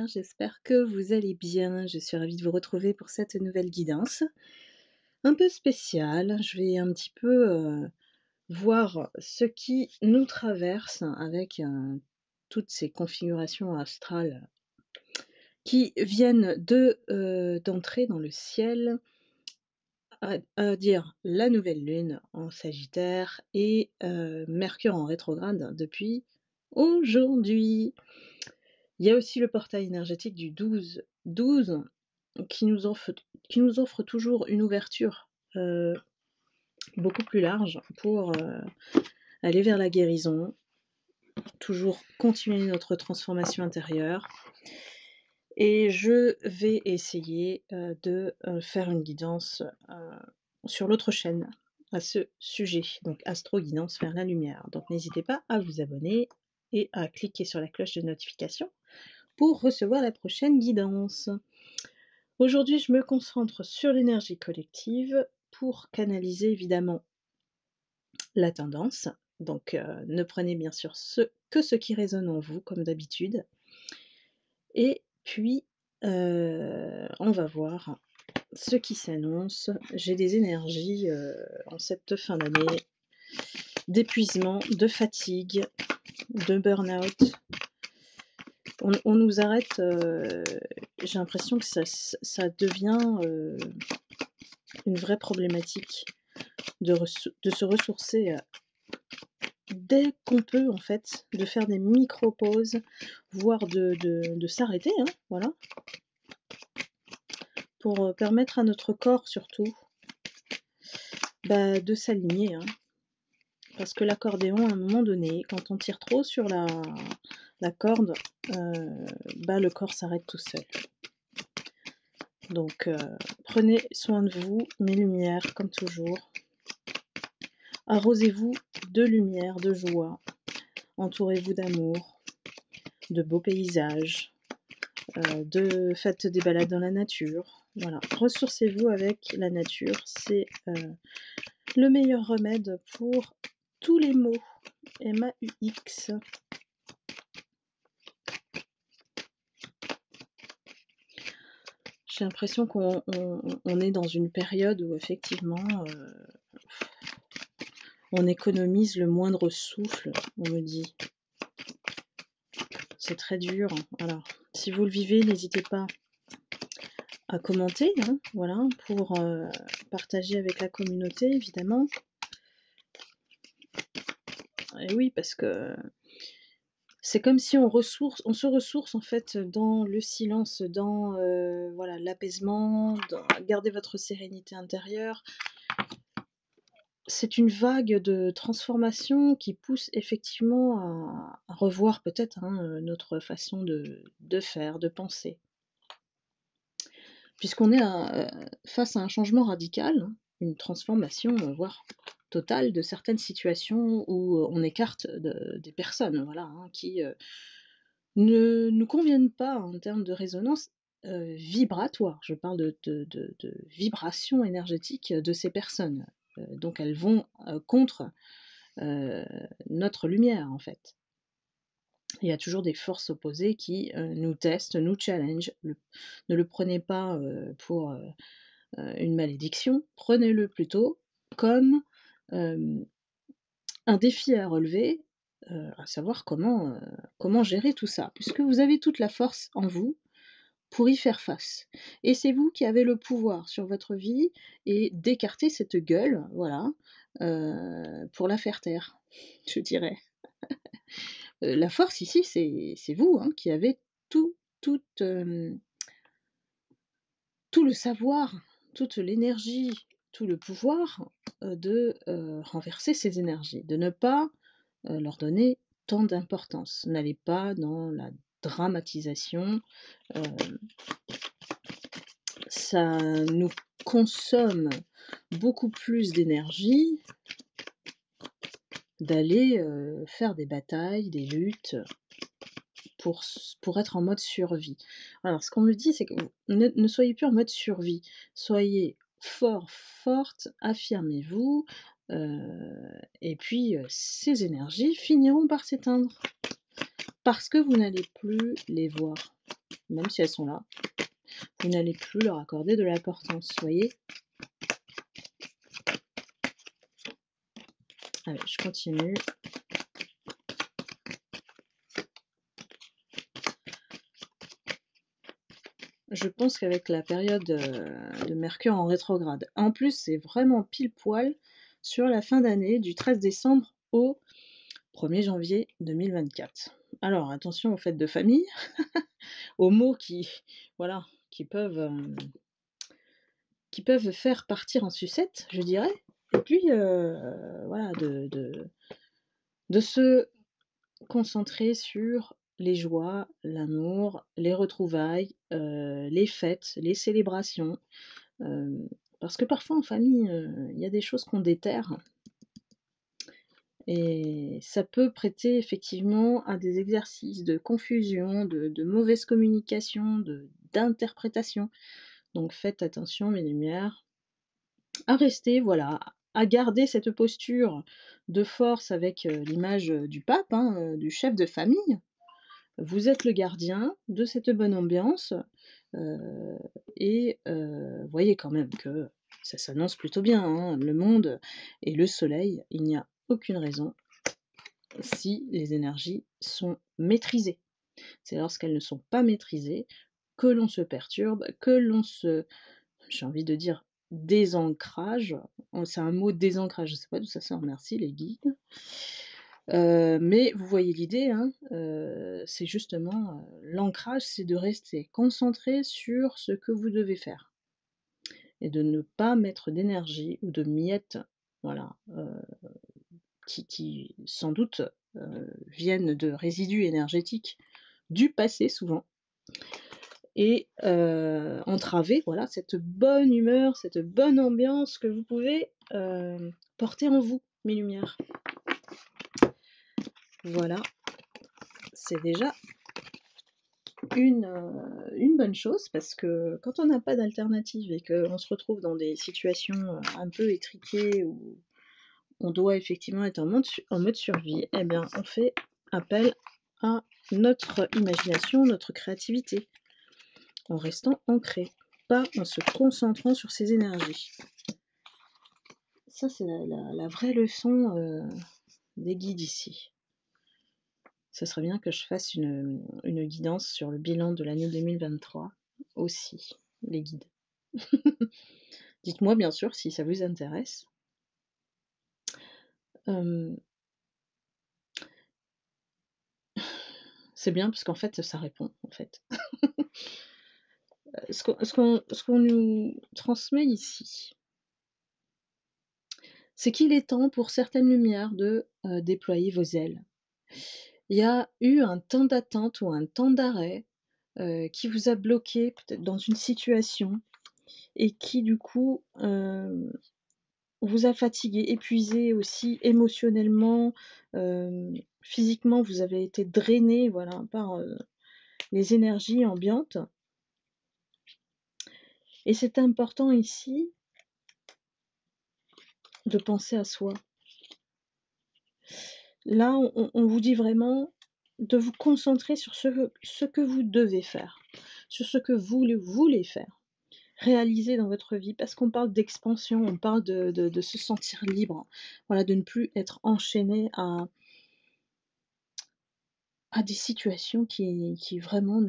j'espère que vous allez bien. Je suis ravie de vous retrouver pour cette nouvelle guidance. Un peu spéciale, je vais un petit peu, voir ce qui nous traverse avec, toutes ces configurations astrales qui viennent d'entrer dans le ciel, à dire la nouvelle lune en Sagittaire et Mercure en rétrograde depuis aujourd'hui. Il y a aussi le portail énergétique du 12-12 qui nous offre toujours une ouverture, beaucoup plus large pour, aller vers la guérison, toujours continuer notre transformation intérieure et je vais essayer, de, faire une guidance, sur l'autre chaîne à ce sujet, donc Astro Guidance vers la lumière. Donc n'hésitez pas à vous abonner et à cliquer sur la cloche de notification pour recevoir la prochaine guidance. Aujourd'hui, je me concentre sur l'énergie collective pour canaliser évidemment la tendance. Donc, ne prenez bien sûr que ce qui résonne en vous, comme d'habitude. Et puis, on va voir ce qui s'annonce. J'ai des énergies en cette fin d'année d'épuisement, de fatigue, de burn-out. On nous arrête, j'ai l'impression que ça devient une vraie problématique de se ressourcer dès qu'on peut en fait, de faire des micro-pauses, voire de s'arrêter, hein, voilà, pour permettre à notre corps surtout de s'aligner. Hein. Parce que l'accordéon, à un moment donné, quand on tire trop sur la corde, le corps s'arrête tout seul. Donc, prenez soin de vous, mes lumières, comme toujours. Arrosez-vous de lumière, de joie. Entourez-vous d'amour, de beaux paysages, faites des balades dans la nature. Voilà, ressourcez-vous avec la nature. C'est le meilleur remède pour tous les maux. MAUX. J'ai l'impression qu'on est dans une période où effectivement on économise le moindre souffle, on me dit. C'est très dur. Alors, si vous le vivez, n'hésitez pas à commenter, hein, voilà, pour partager avec la communauté, évidemment. Et oui, parce que c'est comme si on se ressource en fait dans le silence, dans voilà, l'apaisement, garder votre sérénité intérieure. C'est une vague de transformation qui pousse effectivement à revoir peut-être hein, notre façon de faire, de penser. Puisqu'on est face à un changement radical, hein, une transformation, voire totale de certaines situations où on écarte des personnes voilà, hein, qui ne nous conviennent pas en termes de résonance vibratoire. Je parle de vibration énergétique de ces personnes. Donc elles vont contre notre lumière en fait. Il y a toujours des forces opposées qui nous testent, nous challenge. Ne le prenez pas pour une malédiction, prenez-le plutôt comme un défi à relever, à savoir comment gérer tout ça, puisque vous avez toute la force en vous pour y faire face. Et c'est vous qui avez le pouvoir sur votre vie et d'écarter cette gueule, voilà, pour la faire taire, je dirais. La force ici, c'est vous hein, qui avez tout, tout, tout le savoir, toute l'énergie, tout le pouvoir de renverser ces énergies, de ne pas leur donner tant d'importance. N'allez pas dans la dramatisation. Ça nous consomme beaucoup plus d'énergie d'aller faire des batailles, des luttes pour être en mode survie. Alors ce qu'on me dit, c'est que ne soyez plus en mode survie, soyez fort, forte, affirmez-vous, et puis ces énergies finiront par s'éteindre parce que vous n'allez plus les voir. même si elles sont là. Vous n'allez plus leur accorder de l'importance, voyez? Allez, je continue. Je pense qu'avec la période, de Mercure en rétrograde, en plus, c'est vraiment pile poil sur la fin d'année, du 13 décembre au 1er janvier 2024. Alors attention aux fêtes de famille, aux mots qui voilà, qui peuvent faire partir en sucette, je dirais. Et puis, voilà, de se concentrer sur les joies, l'amour, les retrouvailles, les fêtes, les célébrations. Parce que parfois en famille, il y a des choses qu'on déterre et ça peut prêter effectivement à des exercices de confusion, de mauvaise communication, d'interprétation. Donc faites attention mes lumières, à rester, voilà, à garder cette posture de force avec, l'image, du pape, hein, du chef de famille. Vous êtes le gardien de cette bonne ambiance, heu et voyez quand même que ça s'annonce plutôt bien, hein. Le monde et le soleil, il n'y a aucune raison si les énergies sont maîtrisées. C'est lorsqu'elles ne sont pas maîtrisées que l'on se perturbe, que l'on se j'ai envie de dire désancrage. Oh, c'est un mot désancrage, je sais pas d'où ça sort, merci les guides. Mais vous voyez l'idée, hein, c'est justement, l'ancrage, c'est de rester concentré sur ce que vous devez faire et de ne pas mettre d'énergie ou de miettes, voilà, qui sans doute, viennent de résidus énergétiques du passé souvent et entraver, voilà, cette bonne humeur, cette bonne ambiance que vous pouvez, porter en vous, mes lumières. Voilà, c'est déjà une bonne chose parce que quand on n'a pas d'alternative et qu'on se retrouve dans des situations, un peu étriquées où on doit effectivement être en mode survie, eh bien on fait appel à notre imagination, notre créativité, en restant ancré, pas en se concentrant sur ses énergies. Ça c'est la vraie leçon, des guides ici. Ce serait bien que je fasse une guidance sur le bilan de l'année 2023 aussi, les guides. Dites-moi bien sûr si ça vous intéresse. C'est bien parce qu'en fait ça répond, en fait. Ce qu'on nous transmet ici, c'est qu'il est temps pour certaines lumières de, déployer vos ailes. Il y a eu un temps d'attente ou un temps d'arrêt, qui vous a bloqué peut-être dans une situation et qui du coup, vous a fatigué, épuisé aussi émotionnellement, physiquement vous avez été drainé, voilà, par, les énergies ambiantes. Et c'est important ici de penser à soi. Là, on vous dit vraiment de vous concentrer sur ce que vous devez faire, sur ce que vous voulez faire, réaliser dans votre vie, parce qu'on parle d'expansion, on parle de se sentir libre, voilà, de ne plus être enchaîné à des situations qui vraiment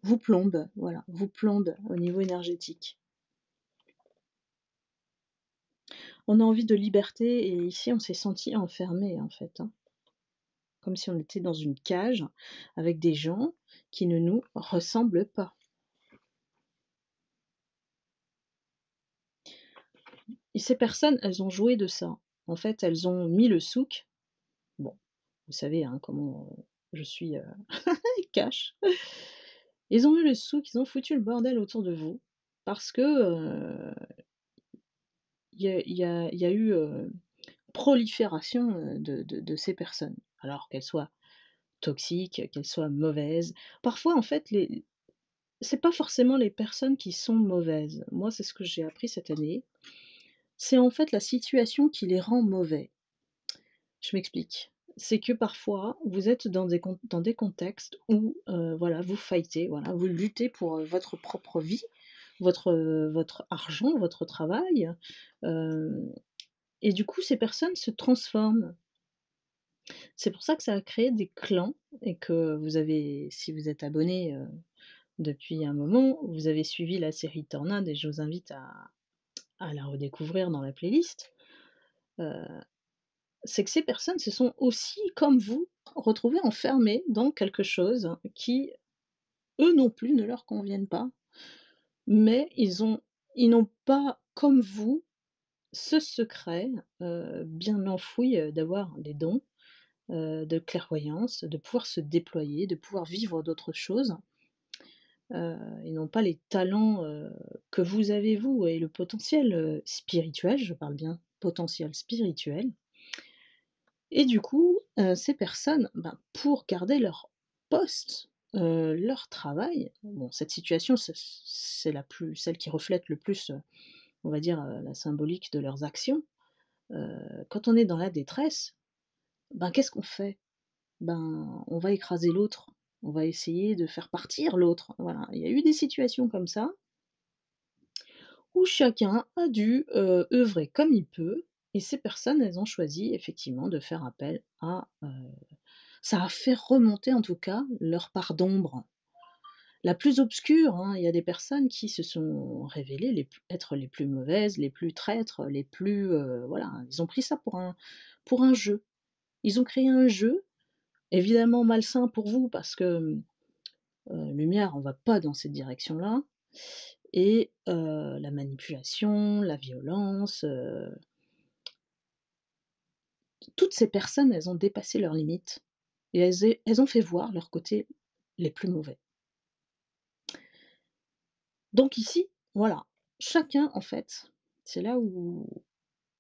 vous plombent, voilà, vous plombent au niveau énergétique. On a envie de liberté et ici on s'est senti enfermé en fait, hein. Comme si on était dans une cage avec des gens qui ne nous ressemblent pas. Et ces personnes, elles ont joué de ça. En fait, elles ont mis le souk. Bon, vous savez, hein, comment, je suis, cash. Ils ont mis le souk, ils ont foutu le bordel autour de vous parce que, il y a eu, prolifération, de ces personnes. Alors qu'elles soient toxiques, qu'elles soient mauvaises. Parfois, en fait, c'est pas forcément les personnes qui sont mauvaises. Moi, c'est ce que j'ai appris cette année. C'est en fait la situation qui les rend mauvais. Je m'explique. c'est que parfois, vous êtes dans des contextes où, voilà, vous fightez, voilà, vous luttez pour, votre propre vie, votre argent, votre travail, hem et du coup, ces personnes se transforment. C'est pour ça que ça a créé des clans et que vous avez si vous êtes abonné, depuis un moment, vous avez suivi la série Tornade et je vous invite à la redécouvrir dans la playlist. Heu, c'est que ces personnes se sont aussi, comme vous, retrouvées enfermées dans quelque chose qui, eux non plus, ne leur conviennent pas, mais ils n'ont pas, comme vous, ce secret, bien enfoui, d'avoir des dons, de clairvoyance, de pouvoir se déployer, de pouvoir vivre d'autres choses. Ils n'ont pas les talents, que vous avez vous et le potentiel, spirituel, je parle bien potentiel spirituel et du coup, ces personnes, ben, pour garder leur poste, leur travail, bon cette situation c'est la plus celle qui reflète le plus, on va dire, la symbolique de leurs actions. Quand on est dans la détresse, ben, qu'est-ce qu'on fait? Ben, on va écraser l'autre, on va essayer de faire partir l'autre, voilà. Il y a eu des situations comme ça où chacun a dû, œuvrer comme il peut et ces personnes, elles ont choisi effectivement de faire appel à, ça a fait remonter en tout cas leur part d'ombre. La plus obscure, hein, il y a des personnes qui se sont révélées être les plus mauvaises, les plus traîtres, les plus, voilà, ils ont pris ça pour un jeu. Ils ont créé un jeu, évidemment malsain pour vous parce que, lumière, on va pas dans cette direction-là et la manipulation, la violence, toutes ces personnes, elles ont dépassé leurs limites et elles ont fait voir leurs côtés les plus mauvais. Donc ici, voilà, chacun en fait, c'est là où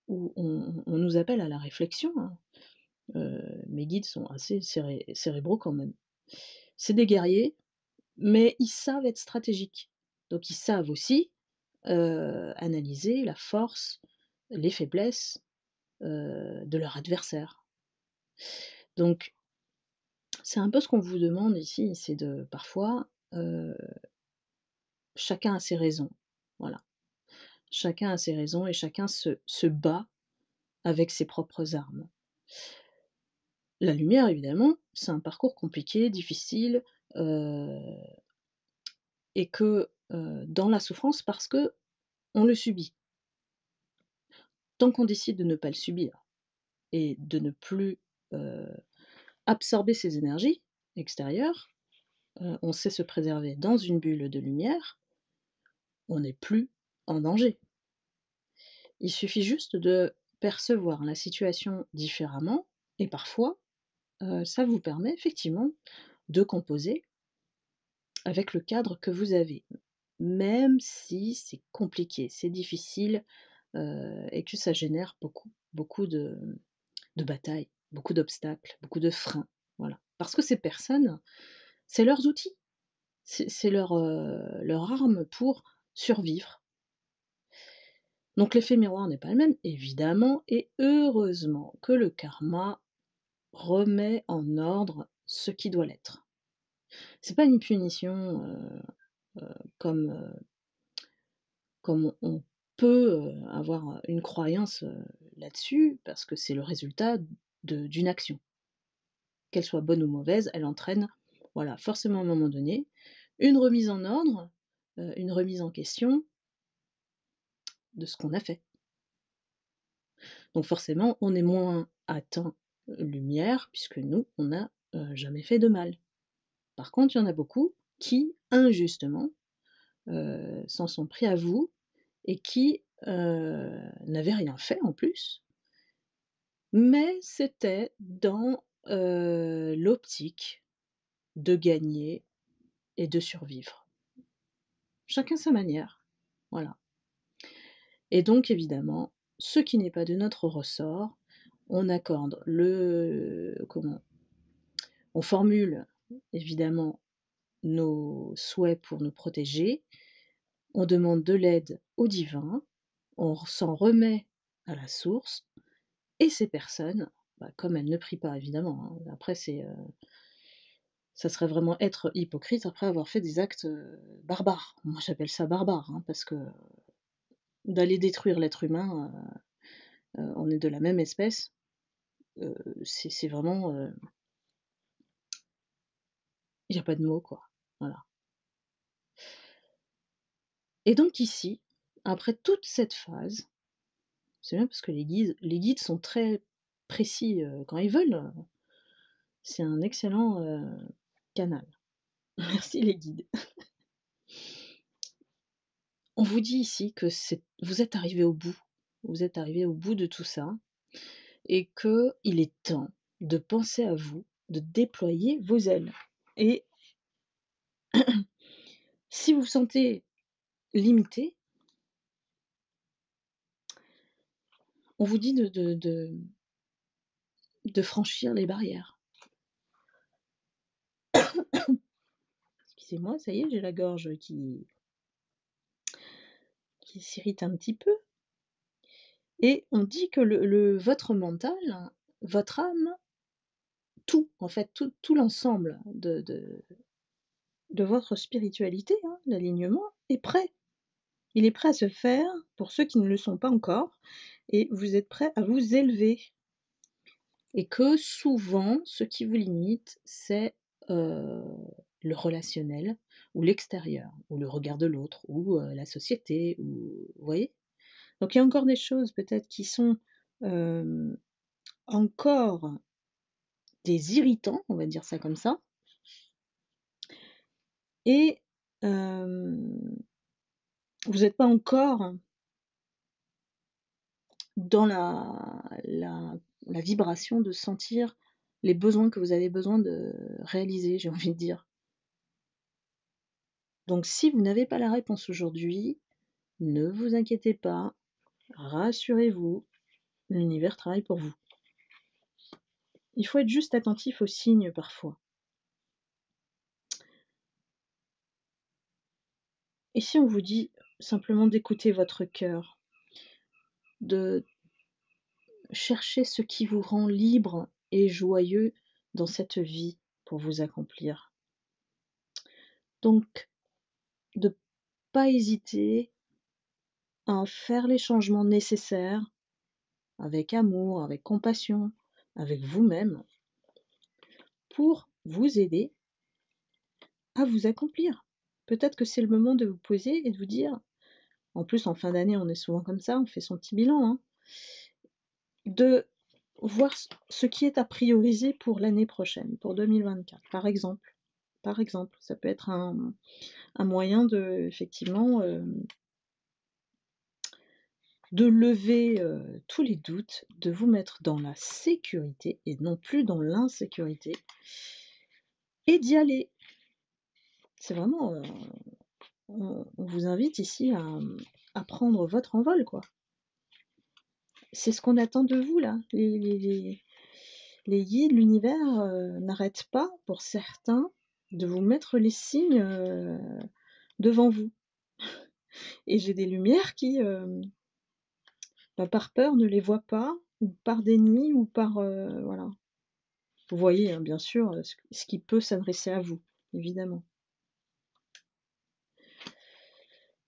on nous appelle à la réflexion, hein. Mes guides sont assez cérébraux quand même. C'est des guerriers, mais ils savent être stratégiques. Donc ils savent aussi, analyser la force, les faiblesses, de leur adversaire. Donc c'est un peu ce qu'on vous demande ici, c'est de parfois, chacun a ses raisons, voilà. Chacun a ses raisons et chacun se bat avec ses propres armes. La lumière évidemment, c'est un parcours compliqué, difficile, heu et que, dans la souffrance parce qu'on le subit. Tant qu'on décide de ne pas le subir et de ne plus, heu, absorber ces énergies extérieures, on sait se préserver dans une bulle de lumière, on n'est plus en danger. Il suffit juste de percevoir la situation différemment et parfois, ça vous permet effectivement de composer avec le cadre que vous avez. Même si c'est compliqué, c'est difficile, et que ça génère beaucoup de batailles, beaucoup d'obstacles, beaucoup de freins, voilà. Parce que ces personnes, c'est leurs outils, c'est leur arme pour survivre. Donc l'effet miroir n'est pas le même, évidemment et heureusement que le karma remet en ordre ce qui doit l'être. C'est pas une punition, comme, comme on peut, avoir une croyance, là-dessus, parce que c'est le résultat d'une action. Qu'elle soit bonne ou mauvaise, elle entraîne, voilà, forcément à un moment donné, une remise en ordre, une remise en question de ce qu'on a fait. Donc forcément, on est moins atteint, lumière, puisque nous, on n'a, jamais fait de mal. Par contre, il y en a beaucoup qui, injustement, s'en sont pris à vous et qui, n'avaient rien fait en plus, mais c'était dans, l'optique de gagner et de survivre. Chacun sa manière, voilà. Et donc évidemment, ce qui n'est pas de notre ressort, on accorde on formule évidemment nos souhaits pour nous protéger, on demande de l'aide au divin, on s'en remet à la source et ces personnes, bah, comme elle ne prie pas évidemment, hein. Après ça serait vraiment être hypocrite après avoir fait des actes, barbares. Moi j'appelle ça barbare, hein, parce que d'aller détruire l'être humain, on est de la même espèce, heu, c'est vraiment, il y a pas de mots quoi. Voilà. Et donc ici, après toute cette phase, c'est bien parce que les guides sont très précis, quand ils veulent, c'est un excellent, canal. Merci les guides. On vous dit ici que vous êtes arrivés au bout. Vous êtes arrivés au bout de tout ça et qu'il est temps de penser à vous, de déployer vos ailes. Et si vous vous sentez limité, on vous dit de franchir les barrières. Excusez-moi, ça y est, j'ai la gorge qui s'irrite un petit peu. Et on dit que votre mental, votre âme, tout, en fait, tout l'ensemble de votre spiritualité, hein, l'alignement, est prêt. Il est prêt à se faire pour ceux qui ne le sont pas encore, et vous êtes prêt à vous élever. Et que souvent, ce qui vous limite, c'est le relationnel, ou l'extérieur, ou le regard de l'autre, ou la société, ou vous voyez? Donc il y a encore des choses peut-être qui sont encore des irritants, on va dire ça comme ça, et vous n'êtes pas encore dans la vibration de sentir les besoins que vous avez besoin de réaliser, j'ai envie de dire. Donc si vous n'avez pas la réponse aujourd'hui, ne vous inquiétez pas, rassurez-vous, l'univers travaille pour vous. Il faut être juste attentif aux signes parfois. Et si on vous dit simplement d'écouter votre cœur, de chercher ce qui vous rend libre et joyeux dans cette vie pour vous accomplir. Donc, de pas hésiter à faire les changements nécessaires avec amour, avec compassion, avec vous-même, pour vous aider à vous accomplir. Peut-être que c'est le moment de vous poser et de vous dire, en plus en fin d'année on est souvent comme ça, on fait son petit bilan, hein, de voir ce qui est à prioriser pour l'année prochaine, pour 2024, par exemple. Par exemple, ça peut être un moyen de, effectivement, de lever tous les doutes, de vous mettre dans la sécurité et non plus dans l'insécurité, et d'y aller. C'est vraiment, on vous invite ici à prendre votre envol, quoi. C'est ce qu'on attend de vous, là. Les guides, l'univers n'arrête pas, pour certains, de vous mettre les signes devant vous. Et j'ai des lumières qui, par peur, ne les voient pas, ou par déni, ou par... voilà. Vous voyez, hein, bien sûr, ce qui peut s'adresser à vous, évidemment.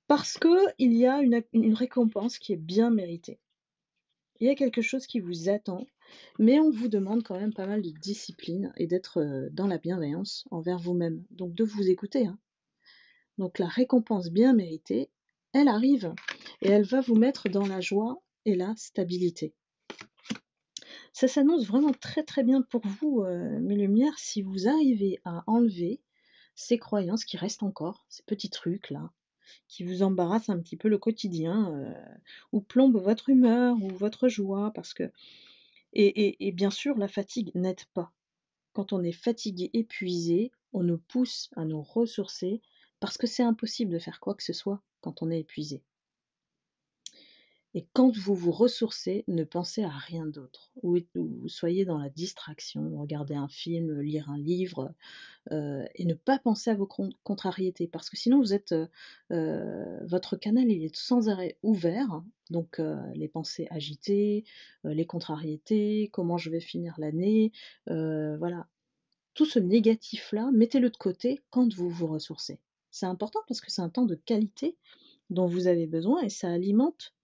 Parce qu'il y a une récompense qui est bien méritée. Il y a quelque chose qui vous attend, mais on vous demande quand même pas mal de discipline et d'être dans la bienveillance envers vous-même. Donc de vous écouter, hein. Donc la récompense bien méritée, elle arrive et elle va vous mettre dans la joie et la stabilité. Ça s'annonce vraiment très très bien pour vous, mes lumières, si vous arrivez à enlever ces croyances qui restent encore, ces petits trucs-là, qui vous embarrassent un petit peu le quotidien, ou plombent votre humeur ou votre joie, parce que... Et bien sûr, la fatigue n'aide pas. Quand on est fatigué, épuisé, on nous pousse à nous ressourcer, parce que c'est impossible de faire quoi que ce soit quand on est épuisé. Et quand vous vous ressourcez, ne pensez à rien d'autre. Ou soyez dans la distraction, regardez un film, lire un livre, et ne pas penser à vos contrariétés. Parce que sinon vous êtes, votre canal il est sans arrêt ouvert, donc les pensées agitées, les contrariétés, comment je vais finir l'année, voilà. Tout ce négatif-là, mettez-le de côté quand vous vous ressourcez. C'est important parce que c'est un temps de qualité dont vous avez besoin et ça alimente,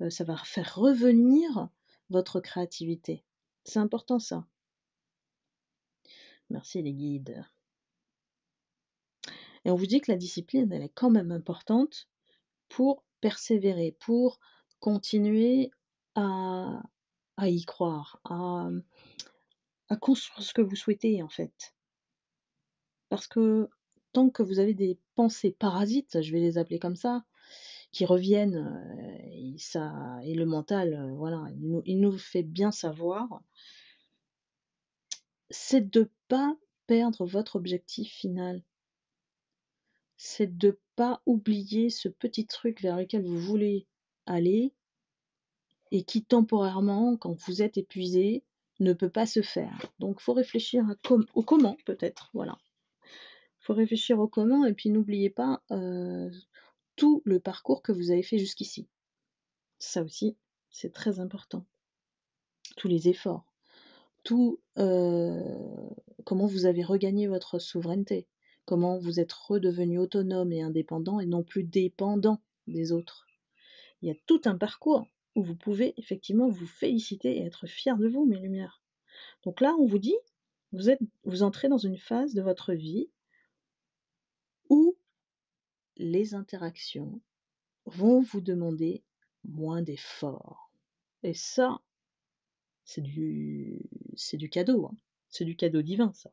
ça va faire revenir votre créativité. C'est important ça. Merci les guides. Et on vous dit que la discipline, elle est quand même importante pour persévérer, pour continuer à, à y croire, à construire ce que vous souhaitez en fait. Parce que tant que vous avez des pensées parasites, je vais les appeler comme ça, qui reviennent, et le mental, voilà, il nous fait bien savoir, c'est de pas perdre votre objectif final. C'est de pas oublier ce petit truc vers lequel vous voulez aller et qui temporairement, quand vous êtes épuisé, ne peut pas se faire. Donc faut réfléchir au comment peut-être, voilà. Faut réfléchir au comment et puis n'oubliez pas, tout le parcours que vous avez fait jusqu'ici. Ça aussi, c'est très important. Tous les efforts, tout, comment vous avez regagné votre souveraineté, comment vous êtes redevenu autonome et indépendant et non plus dépendant des autres. Il y a tout un parcours où vous pouvez effectivement vous féliciter et être fier de vous, mes lumières. Donc là, on vous dit, vous entrez dans une phase de votre vie où les interactions vont vous demander moins d'efforts. Et ça, c'est du cadeau, hein. C'est du cadeau divin, ça.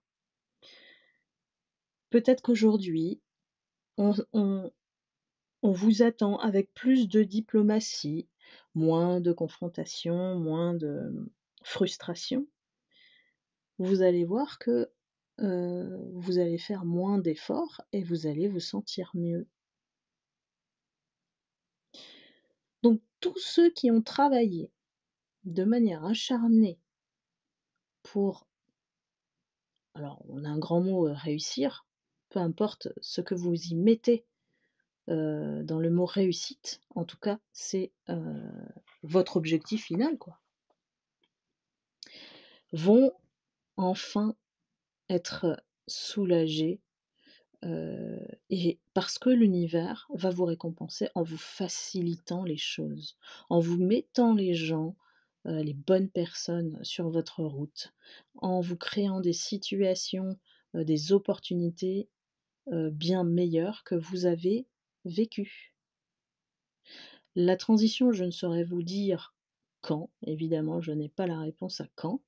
Peut-être qu'aujourd'hui, on vous attend avec plus de diplomatie, moins de confrontation, moins de frustration. Vous allez voir que, vous allez faire moins d'efforts et vous allez vous sentir mieux. Donc tous ceux qui ont travaillé de manière acharnée pour, alors on a un grand mot, réussir, peu importe ce que vous y mettez, dans le mot réussite, en tout cas c'est, votre objectif final quoi, vont enfin être soulagés, et parce que l'univers va vous récompenser en vous facilitant les choses, en vous mettant les gens, les bonnes personnes sur votre route, en vous créant des situations, des opportunités, bien meilleures que vous avez vécues. La transition, je ne saurais vous dire quand, évidemment, je n'ai pas la réponse à quand,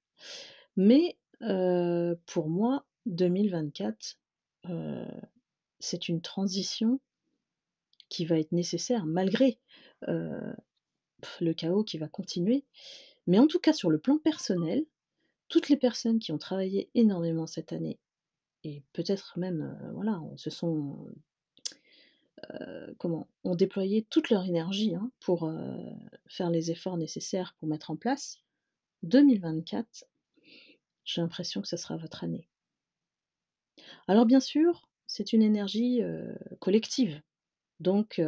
mais pour moi, 2024, heu, c'est une transition qui va être nécessaire malgré, heu, le chaos qui va continuer. Mais en tout cas, sur le plan personnel, toutes les personnes qui ont travaillé énormément cette année et peut-être même, voilà, se sont, ont déployé toute leur énergie, hein, pour, faire les efforts nécessaires pour mettre en place 2024, j'ai l'impression que ce sera votre année. Alors bien sûr, c'est une énergie, collective, donc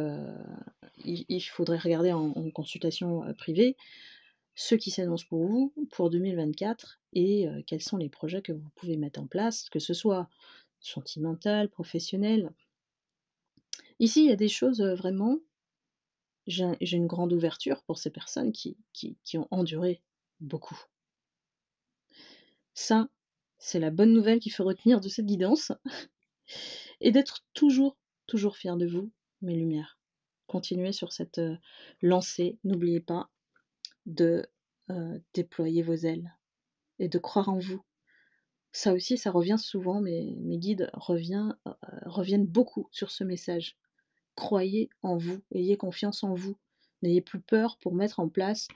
il faudrait regarder en consultation, privée, ce qui s'annonce pour vous pour 2024 et quels sont les projets que vous pouvez mettre en place, que ce soit sentimental, professionnel. Ici, il y a des choses, vraiment, j'ai une grande ouverture pour ces personnes qui ont enduré beaucoup. Ça, c'est la bonne nouvelle qu'il faut retenir de cette guidance et d'être toujours, toujours fier de vous, mes lumières. Continuez sur cette, lancée, n'oubliez pas de, déployer vos ailes et de croire en vous. Ça aussi, ça revient souvent, mes guides reviennent beaucoup sur ce message. Croyez en vous, ayez confiance en vous. N'ayez plus peur pour mettre en place,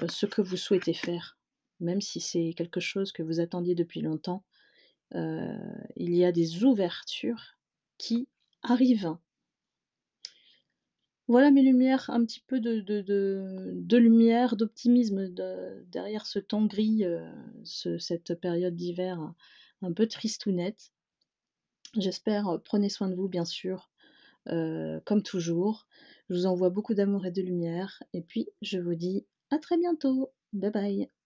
ce que vous souhaitez faire. Même si c'est quelque chose que vous attendiez depuis longtemps, il y a des ouvertures qui arrivent. Voilà mes lumières, un petit peu de lumière, d'optimisme derrière ce temps gris, cette période d'hiver un peu tristounette. J'espère, prenez soin de vous bien sûr, comme toujours. Je vous envoie beaucoup d'amour et de lumière et puis je vous dis à très bientôt. Bye bye.